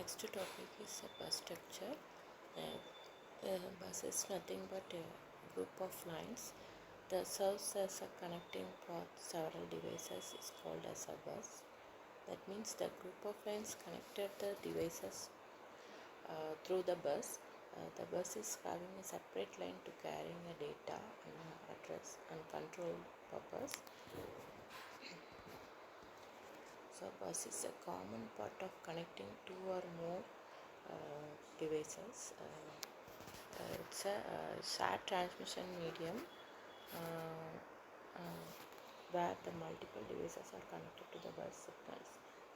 Next topic is a bus structure. Bus is nothing but a group of lines that serves as a connecting path. Several devices is called as a bus. That means the group of lines connected the devices through the bus. The bus is having a separate line to carrying a data and address and control purpose. So bus is a common part of connecting two or more devices. It's a shared transmission medium uh, uh, where the multiple devices are connected to the bus signals,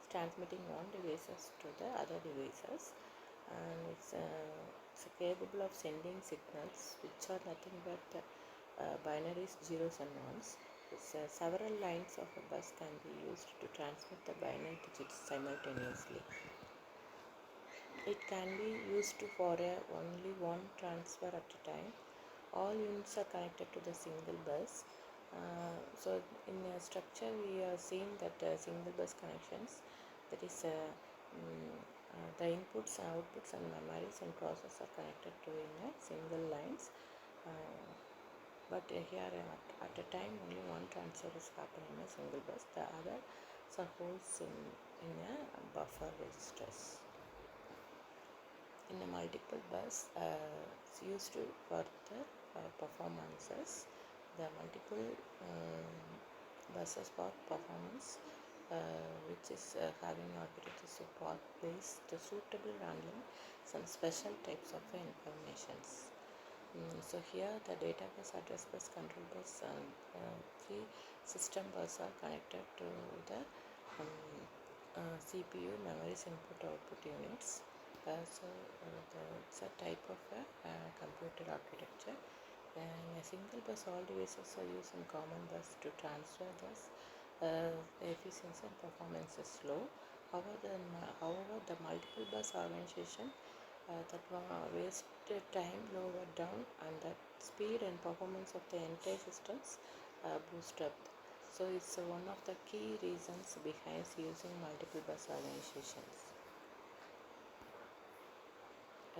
transmitting one devices to the other devices, and it's capable of sending signals which are nothing but binaries, zeros and ones. Several lines of a bus can be used to transmit the binary digits simultaneously. It can be used for only one transfer at a time. All units are connected to the single bus. So in a structure we are seeing that single bus connections, that is the inputs, outputs and memories and process are connected to in a single lines. But here at a time only one transfer is happening in a single bus. The other holds in a buffer registers. In a multiple bus, it's used for the performances. The multiple buses for performance, which is having architecture support based suitable handling some special types of informations. So here the data bus, address bus, control bus, and three system bus are connected to the CPU, memories, input output units. It's a type of computer architecture. And a single bus, all devices are using common bus to transfer this. Efficiency and performance is low. However, the multiple bus organization that wasted time lower down, and the speed and performance of the entire systems boost up. So it's one of the key reasons behind using multiple bus organizations.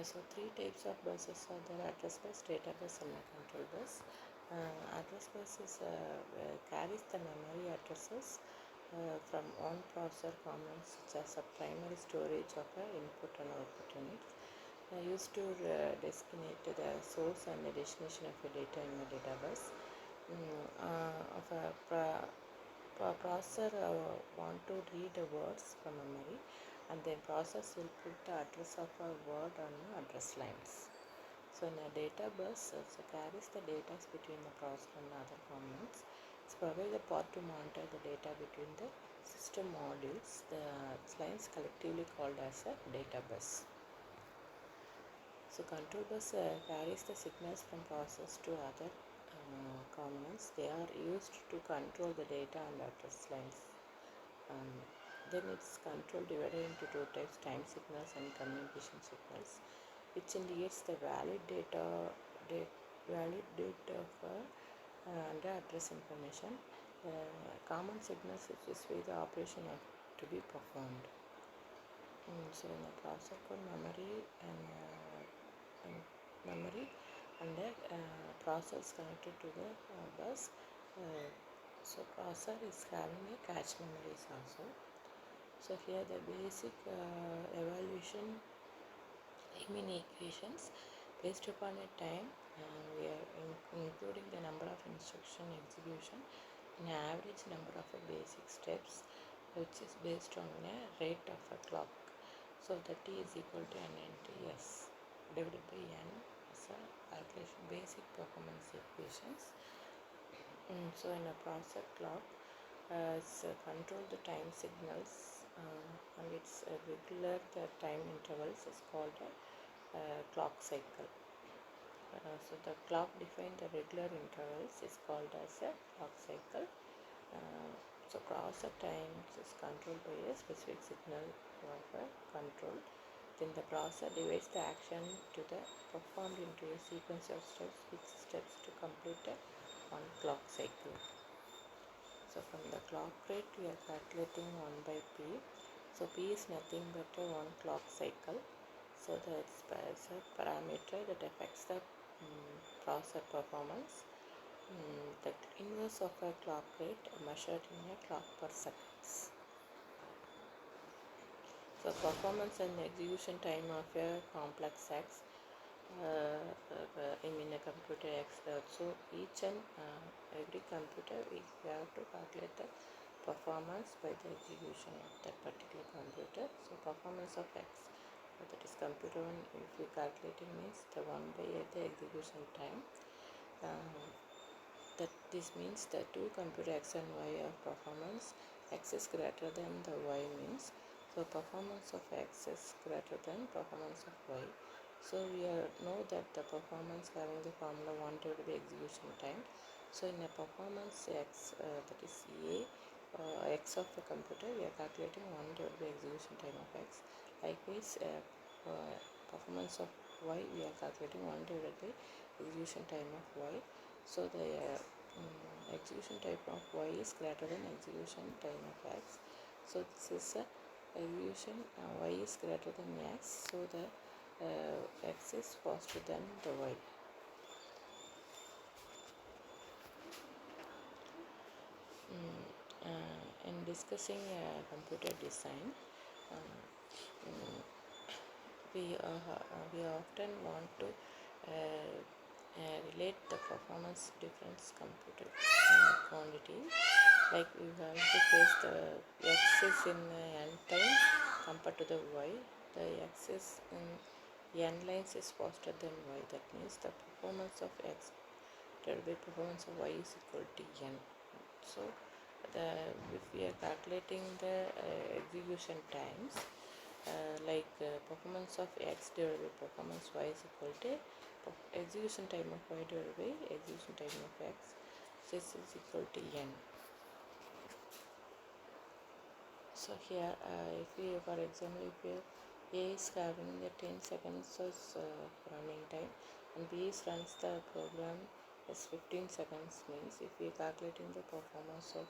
So three types of buses are there: address bus, data bus and a control bus. Address bus carries the memory addresses from one processor components such as a primary storage of input and output units used to designate the source and the destination of the data in the data bus. Of a processor want to read the words from memory, and then process will put the address of a word on address lines. So in a data bus, it carries the data between the processor and other components. It's provides the path to monitor the data between the system modules. The lines collectively called as a data bus. So control bus carries the signals from process to other components. They are used to control the data and address lines. Then it's control divided into two types: time signals and communication signals, which indicates the valid data for and address information. Common signals which is where the operation have to be performed. So in the processor code, memory and the process connected to the bus. So processor is having a cache memories also. So here the basic evaluation equations based upon a time, we are including the number of instruction execution and average number of basic steps, which is based on a rate of a clock. So the T is equal to n into S divided by n as a calculation basic performance equations. So in a processor clock, it's control the time signals, and its regular time intervals is called a clock cycle. So the clock defined the regular intervals is called as a clock cycle. So processor times is controlled by a specific signal of a control. Then the processor divides the action to the performed into a sequence of steps, which steps to complete one clock cycle. So from the clock rate we are calculating 1 by P. So P is nothing but a one clock cycle. So that's a parameter that affects the processor performance. The inverse of a clock rate measured in a clock per seconds. So performance and execution time of a complex X, a computer X. So each and every computer we have to calculate the performance by the execution of that particular computer. So performance of X, that is computer 1, if we calculating means the 1 by the execution time. That this means the two computer X and Y of performance. X is greater than the Y means, so performance of X is greater than performance of Y. So we know that the performance having the formula 1 divided by execution time. So in a performance X, that is X of the computer, we are calculating 1 divided by execution time of X. Likewise, performance of Y, we are calculating 1 divided by execution time of Y. So the execution time of Y is greater than execution time of X. So this is a execution Y is greater than X. So the X is faster than the Y. In discussing computer design, we often want to relate the performance difference computer quantity. Like we have to face the X is in n time compared to the Y. The X is in n lines is faster than Y. That means the performance of X divided by performance of Y is equal to n. So if we are calculating the execution times, performance of X divided by performance Y is equal to execution time of Y divided by execution time of X. So this is equal to n. So here, if we, for example, if A is having the 10 seconds running time and B runs the program as 15 seconds, means if we are calculating the performance of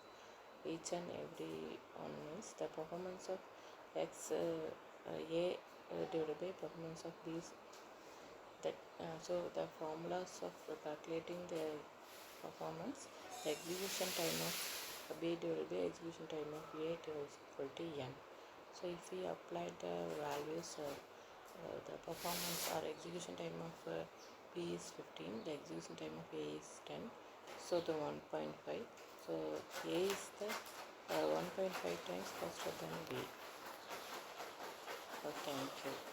each and every one, means the performance of X A divided by performance of B is that. So the formulas of calculating the performance, the execution time of B divided by execution time of A is equal to n. So if we apply the values, the performance or execution time of B is 15, the execution time of A is 10, so the 1.5. So A is the 1.5 times faster than B. So thank you.